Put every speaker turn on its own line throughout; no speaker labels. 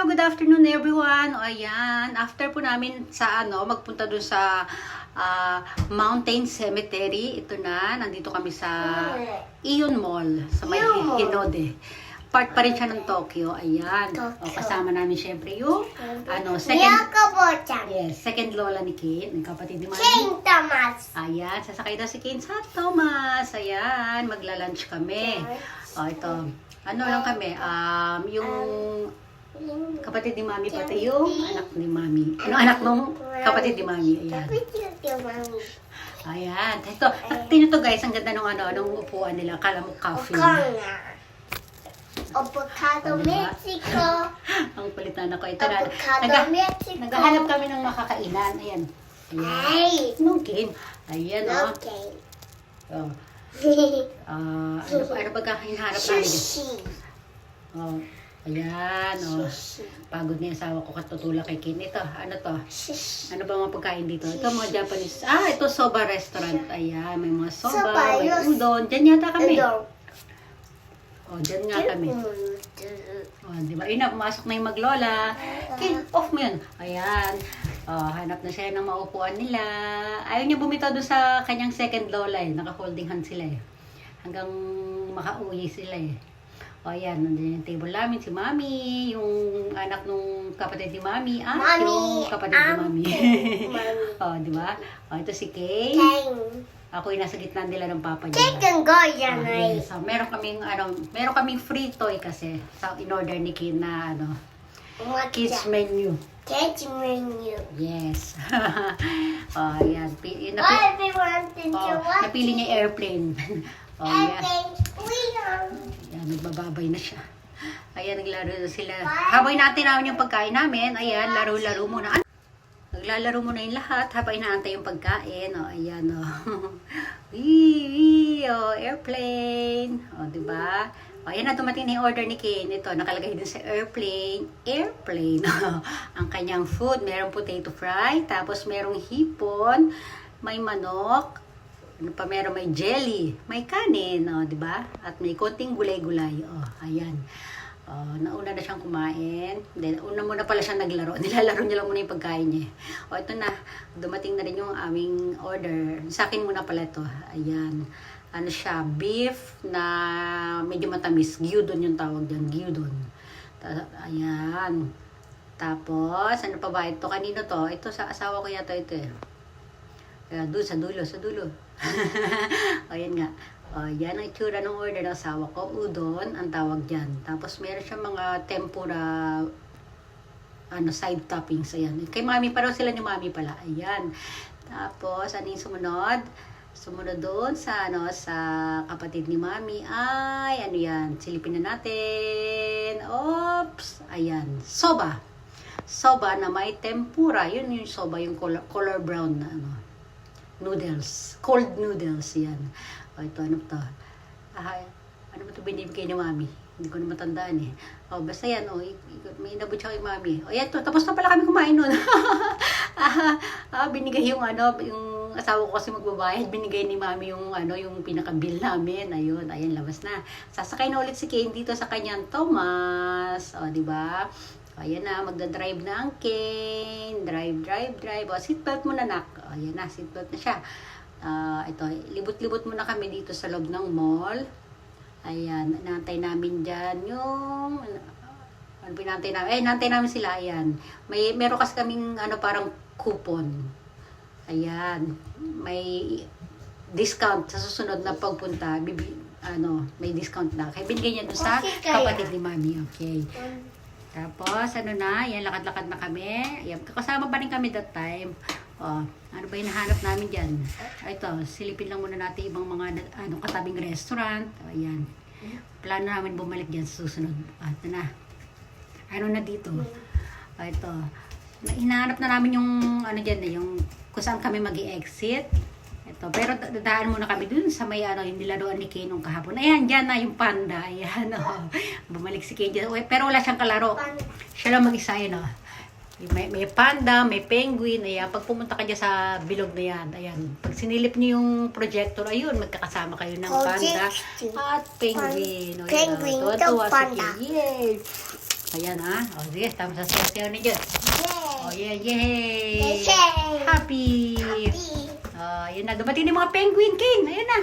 Hello, good afternoon everyone. O ayan, after po namin sa magpunta dun sa Mountain Cemetery. Ito na, nandito kami sa Ion Mall, sa may Hinode. Part pa rin siya ng Tokyo. Ayan. O, kasama namin syempre yung second lola ni Kane, ng kapatid ni Mami.
King Thomas.
Ayan, sasakay daw si Kane sa Thomas. Ayan, magla-lunch kami. O, ito. Ano lang kami, yung kapatid ni Mami, pati yung anak ni Mami. Ano, anak nung kapatid ni Mami. Ayan. Ayan. Ito, tingnan to guys, ang ganda nung upuan nila. Kala mo coffee.
Avocado Mexico.
Ang palitan ako. Ito na.
Avocado Mexico.
Naghahanap kami ng makakainan. Ayan. Ayan.
Ay.
Nungkin. Ayan, o.
Okay.
Oh. Ano ba hinahanap namin?
Sushi.
Oh. Ayan, oh.
Sushi.
Pagod na yung asawa ko katutulak kay Kin. Ito, ano to?
Sushi.
Ano ba mga pagkain dito? Ito mga Japanese. Ito soba restaurant. Ayan, may mga soba,
Soba,
may
yes.
udon. Diyan yata kami.
Hello.
Diyan nga kami. Di ba? Yun na, pumasok na yung maglola. Kin, off mo yun. Ayan. Hanap na siya ng maupuan nila. Ayaw niya bumitaw doon sa kanyang second lola eh. Naka-holding hand sila eh. Hanggang makauwi sila eh. Ayan, nandiyan yung table namin, si Mami, yung anak nung kapatid ni Mami, yung kapatid ni Mami. Di ba? Ito si Kay. Ako yung nasa gitna nila ng papa niya.
Chicken go yan ay.
So, meron kaming free toy kasi sa in-order ni Kay na kids menu.
Kids menu.
Yes. Ayan. Napili niya airplane. Ayan. Ayan, nagbababay na siya. Ayan, naglaro na sila. Habang natin yung pagkain namin, ayan, laro-laro muna. Naglalaro muna yung lahat habang inaantay yung pagkain. Ayan, airplane. Diba? Ayan na, dumating na yung order ni Kane. Ito, nakalagay din sa airplane. Airplane. Ang kanyang food, merong potato fry, tapos merong hipon, may manok, meron may jelly, may kanin, di ba? At may konting gulay-gulay. Ayan. Nauna na siyang kumain. Then, una muna pala siyang naglaro. Nilalaro niya lang muna yung pagkain niya. Ito na. Dumating na rin yung aming order. Sa akin muna pala ito. Ayan. Ano siya? Beef na medyo matamis. Gyudon yung tawag dyan. Gyudon. Ayan. Tapos, ano pa ba ito? Kanino to? Ito sa asawa ko yata ito eh. Kaya doon, sa dulo. Ayan nga. Yan ang itsura ng order ng asawa ko. Udon, ang tawag dyan. Tapos meron siya mga tempura, side toppings. Ayan. Kay Mami, parang sila ni Mami pala. Ayan. Tapos, ano yung sumunod? Sumunod doon sa, sa kapatid ni Mami ay, ano yan? Silipin na natin. Oops! Ayan. Soba. Soba na may tempura. Yun yung soba, yung color brown na, noodles. Cold noodles. Yan. Ito, ano to? Ano ba ito binibigay ni Mami? Hindi ko na matandaan eh. Basta yan, may inabot siya kay Mami. Yan to, tapos na pala kami kumain nun. Binigay yung yung asawa ko kasi magbabayad, binigay ni Mami yung pinaka-bill namin. Ayun, ayan, labas na. Sasakay na ulit si Kane dito sa kanyang Thomas. Di ba? Ayan na, magdadrive na ang Kane. Drive. Seatbelt muna, nak. Ayan na, seatbelt na siya. Ito, libot-libot muna kami dito sa loob ng mall. Ayan, nantay namin dyan yung... pinantay namin? Nantay namin sila, ayan. Meron kasi kaming, parang coupon. Ayan, may discount sa susunod na pagpunta. May discount na. Kaya binigay niya doon sa kapatid ni Mami. Okay. Tapos, yan, lakad-lakad na kami. Ayan, kasama pa rin kami that time. Ano ba yung nahanap namin dyan? Ito, silipin lang muna natin ibang mga katabing restaurant. Ayan. Plano namin bumalik dyan sa susunod. Ito na. Ano na dito? Ito. Hinahanap na namin yung, yung kung saan kami mag-i-exit. Ito. Pero dadaan muna kami dun sa may, yung nilaruan ni Kay nung kahapon. Ayan, dyan na yung panda. Ayan, bumalik si Kay dyan. Pero wala siyang kalaro. Siya lang mag-isa, May panda, may penguin. Ayan, pag pumunta ka dyan sa bilog na yan, ayan, pag sinilip niyo yung projector, ayun, magkakasama kayo ng panda at penguin.
Penguin,
Tuwa-tuwa si
panda.
Kay. Yay! Ayan ha. O sige, tama sa sayaw ni Diyos. O
Yay!
yay!
Yay!
Happy! Yun na, dumating na yung mga penguin, King. Ayun na.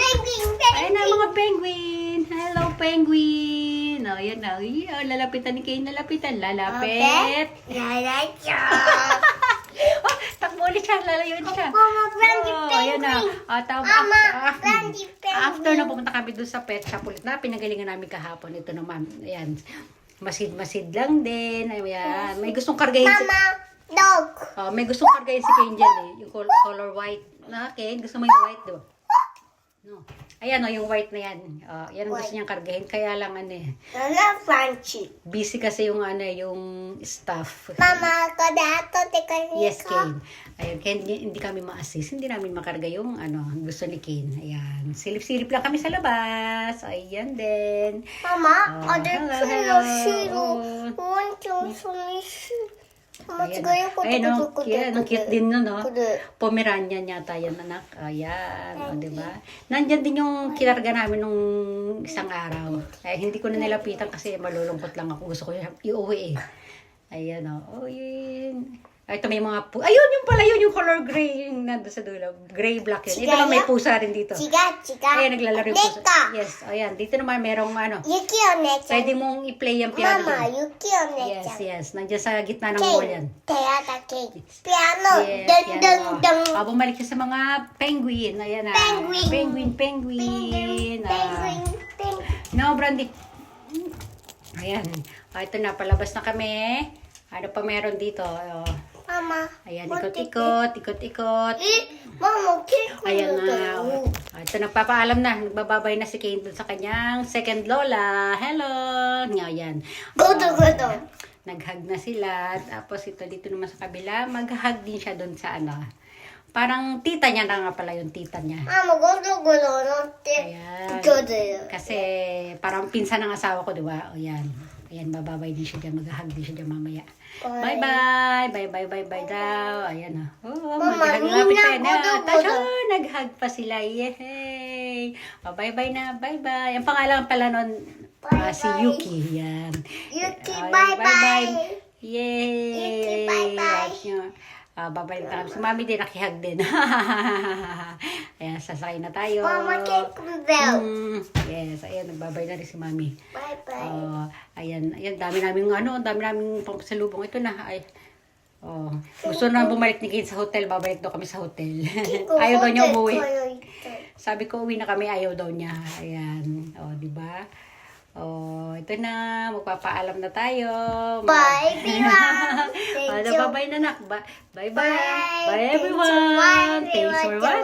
Ayun na mga penguin. Hello, penguin. O, yan na. Uy, lalapitan ni King. Lalapitan. Lalapit. Oh, takbo ulit siya. Lalayuin siya.
Mama, Brandy
Ayan na.
Mama, Brandy
After na pumunta kami doon sa pet shop ulit na pinagalingan namin kahapon. Ito naman. Ayan. Masid-masid lang din. Ayan. May gustong kargahin
Mama, dog.
may gustong kargahin si Ken dyan eh. Yung color white. Na, Ken? Gusto mo yung white, diba? No. Ayan o, yung white na yan. Yan ang gusto niyang kargahin. Kaya lang ano eh.
Mama, Franchi.
Busy kasi yung ano yung staff.
Mama, kodato, teka
Yes, Ken. Ayun, Ken, hindi kami ma-assist. Hindi namin makarga yung ano, gusto ni Ken. Ayan. Silip-silip lang kami sa labas. Ayan din.
Mama, other
hello,
pillow,
hello.
shiro.
Oh.
Want to finish?
Ayan. Ayun, no? Ang cute din no, no? Pomeranian yata yan, anak. Ayan, o, diba? Nandyan din yung kinarga namin nung isang araw. Hindi ko na nilapitan kasi malulungkot lang ako. Gusto ko iuwi eh. Ayan, o. Oh, yun. Ito may mga ayun, yung pala yun, yung color gray, yung nandun sa dulo. Gray-black yun. Ito lang may pusa rin dito.
Chiga.
Ayan, naglalaro yung pusa.
Neka.
Yes, ayan. Dito naman merong ano.
Yuki o necha.
Pwede mong i-play yung piano.
Mama,
dun.
Yuki o
Yes,
necha.
yes. Nandiyan sa gitna ng wall yan.
Teata cake. Piano.
Yes,
Dun,
yan
dun,
o.
dun.
Bumalik siya sa mga penguin. Ayan na.
Penguin.
Penguin.
Penguin.
No, Brandy. Ayan. Ito na, palabas na kami. Ano pa meron dito?
Mama.
Ayan,
what
ikot-ikot.
Mama, cake.
Ayan na. Ito, nagpapaalam na. Nagbababay na si Kane dun sa kanyang second lola. Hello. Ayan.
Godo.
Nag-hug na sila. Tapos ito dito naman sa kabila, mag-hug din siya doon sa ano. Parang tita niya na nga pala yung tita niya.
Mama, godo.
Ayan.
Godo.
Kasi parang pinsan ng asawa ko, di ba? O yan. Ayan, bababay din siya dyan. Mag-hug din siya dyan mamaya. Bye-bye. Bye-bye daw. Ayan na. Oh,
Mama,
mag-hug pa
Nina, godo.
nag-hug pa sila. Yay! Oh, bye-bye na. Bye-bye. Ang pangalan pala nun, si
Bye-bye.
Yuki. Yan.
Yuki,
Ay,
bye-bye.
Yay!
Yuki, bye-bye.
Babalik na kami. Si Mami din, nakihag din. Ayan, sasakay na tayo.
Mama, cake bell.
Yes, ayan, nagbabay na rin si Mami.
Bye-bye.
Ayan, dami naming pampasalubong. Ito na, ay. Gusto na bumalik ni Kate sa hotel, babalik daw kami sa hotel. Ayaw daw niya umuwi. Sabi ko, uwi na kami, ayaw daw niya. Ayan, di ba? Ito na, magpapaalam na tayo.
Bye, everyone.
Bye-bye na, nak. Bye-bye.
Bye.
Bye, everyone. Thanks for watching.